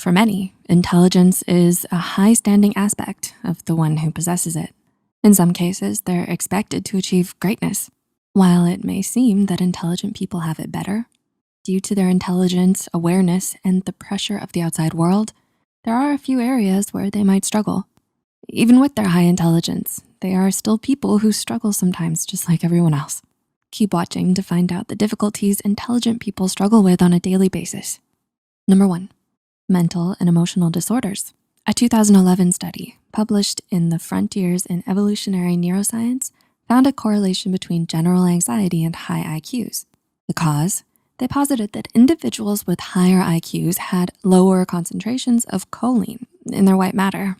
For many, intelligence is a high-standing aspect of the one who possesses it. In some cases, they're expected to achieve greatness. While it may seem that intelligent people have it better, due to their intelligence, awareness, and the pressure of the outside world, there are a few areas where they might struggle. Even with their high intelligence, they are still people who struggle sometimes just like everyone else. Keep watching to find out the difficulties intelligent people struggle with on a daily basis. Number 1, mental and emotional disorders. A 2011 study published in the Frontiers in Evolutionary Neuroscience found a correlation between general anxiety and high IQs. The cause? They posited that individuals with higher IQs had lower concentrations of choline in their white matter.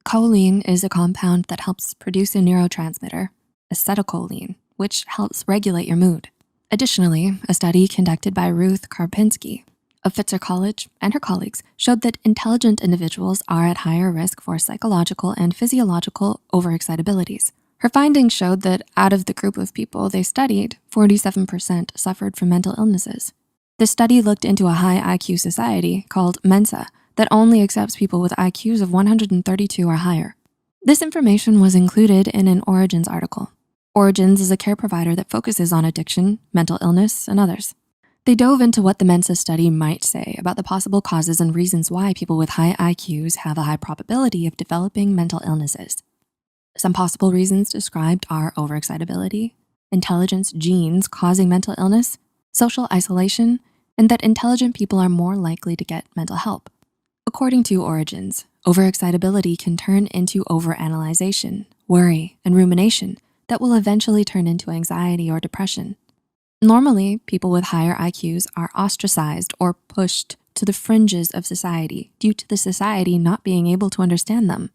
Choline is a compound that helps produce a neurotransmitter, acetylcholine, which helps regulate your mood. Additionally, a study conducted by Ruth Karpinski of Fitzer College and her colleagues showed that intelligent individuals are at higher risk for psychological and physiological overexcitabilities. Her findings showed that out of the group of people they studied, 47% suffered from mental illnesses. The study looked into a high IQ society called Mensa that only accepts people with IQs of 132 or higher. This information was included in an Origins article. Origins is a care provider that focuses on addiction, mental illness, and others. They dove into what the Mensa study might say about the possible causes and reasons why people with high IQs have a high probability of developing mental illnesses. Some possible reasons described are overexcitability, intelligence genes causing mental illness, social isolation, and that intelligent people are more likely to get mental help. According to Origins, overexcitability can turn into overanalyzation, worry, and rumination that will eventually turn into anxiety or depression. Normally, people with higher IQs are ostracized or pushed to the fringes of society due to the society not being able to understand them.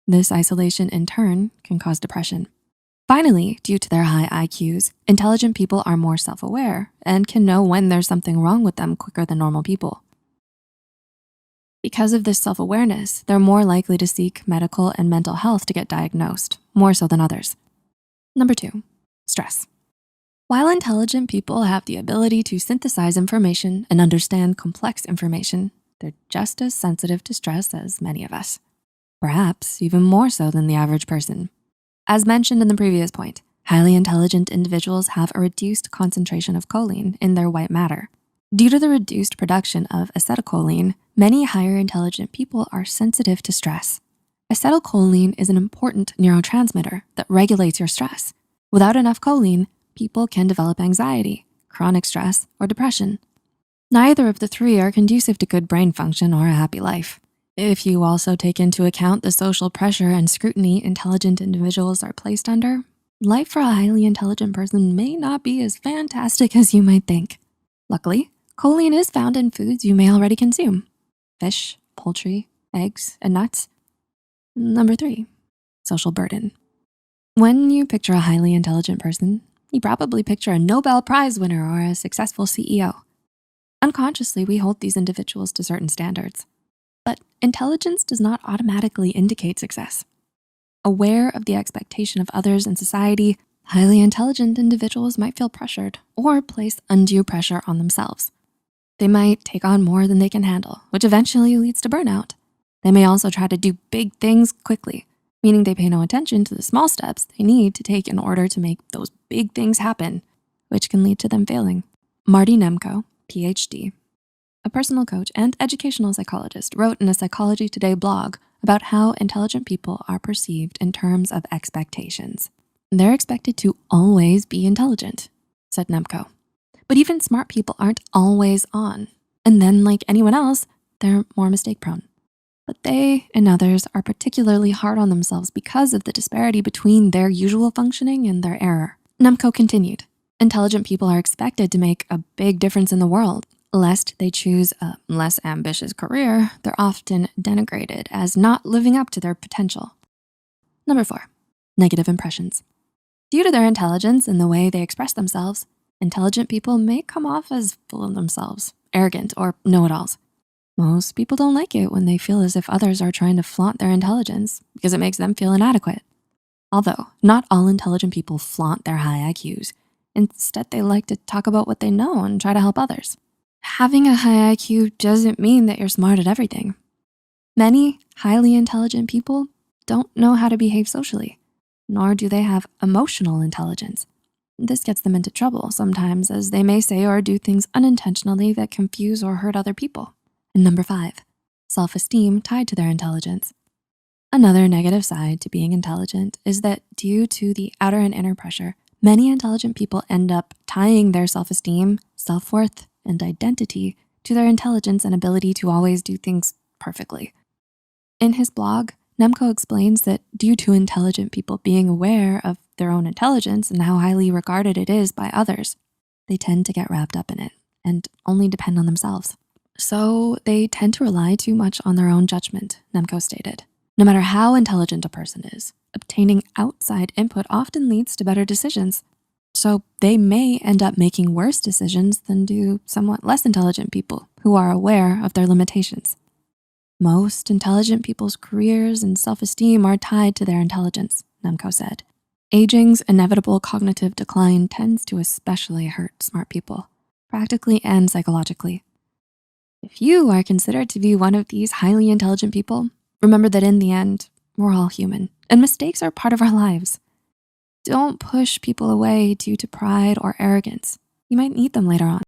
This isolation in turn can cause depression. Finally, due to their high IQs, intelligent people are more self-aware and can know when there's something wrong with them quicker than normal people. Because of this self-awareness, they're more likely to seek medical and mental health to get diagnosed, more so than others. Number 2, stress. While intelligent people have the ability to synthesize information and understand complex information, they're just as sensitive to stress as many of us. Perhaps even more so than the average person. As mentioned in the previous point, highly intelligent individuals have a reduced concentration of choline in their white matter. Due to the reduced production of acetylcholine, many higher intelligent people are sensitive to stress. Acetylcholine is an important neurotransmitter that regulates your stress. Without enough choline, people can develop anxiety, chronic stress, or depression. Neither of the three are conducive to good brain function or a happy life. If you also take into account the social pressure and scrutiny intelligent individuals are placed under, life for a highly intelligent person may not be as fantastic as you might think. Luckily, choline is found in foods you may already consume: fish, poultry, eggs, and nuts. Number 3, social burden. When you picture a highly intelligent person, you probably picture a Nobel Prize winner or a successful CEO. Unconsciously, we hold these individuals to certain standards. But intelligence does not automatically indicate success. Aware of the expectation of others in society, highly intelligent individuals might feel pressured or place undue pressure on themselves. They might take on more than they can handle, which eventually leads to burnout. They may also try to do big things quickly, meaning they pay no attention to the small steps they need to take in order to make those big things happen, which can lead to them failing. Marty Nemko, PhD, a personal coach and educational psychologist, wrote in a Psychology Today blog about how intelligent people are perceived in terms of expectations. They're expected to always be intelligent, said Nemko. But even smart people aren't always on. And then, like anyone else, they're more mistake prone. But they and others are particularly hard on themselves because of the disparity between their usual functioning and their error. Nemko continued, intelligent people are expected to make a big difference in the world. Lest they choose a less ambitious career, they're often denigrated as not living up to their potential. Number 4, negative impressions. Due to their intelligence and the way they express themselves, intelligent people may come off as full of themselves, arrogant, or know-it-alls. Most people don't like it when they feel as if others are trying to flaunt their intelligence because it makes them feel inadequate. Although not all intelligent people flaunt their high IQs. Instead, they like to talk about what they know and try to help others. Having a high IQ doesn't mean that you're smart at everything. Many highly intelligent people don't know how to behave socially, nor do they have emotional intelligence. This gets them into trouble sometimes, as they may say or do things unintentionally that confuse or hurt other people. And number 5, self-esteem tied to their intelligence. Another negative side to being intelligent is that due to the outer and inner pressure, many intelligent people end up tying their self-esteem, self-worth, and identity to their intelligence and ability to always do things perfectly. In his blog, Nemco explains that due to intelligent people being aware of their own intelligence and how highly regarded it is by others, they tend to get wrapped up in it and only depend on themselves. So they tend to rely too much on their own judgment, Nemco stated. No matter how intelligent a person is, obtaining outside input often leads to better decisions. So they may end up making worse decisions than do somewhat less intelligent people who are aware of their limitations. Most intelligent people's careers and self-esteem are tied to their intelligence, Nemco said. Aging's inevitable cognitive decline tends to especially hurt smart people, practically and psychologically. If you are considered to be one of these highly intelligent people, remember that in the end, we're all human and mistakes are part of our lives. Don't push people away due to pride or arrogance. You might need them later on.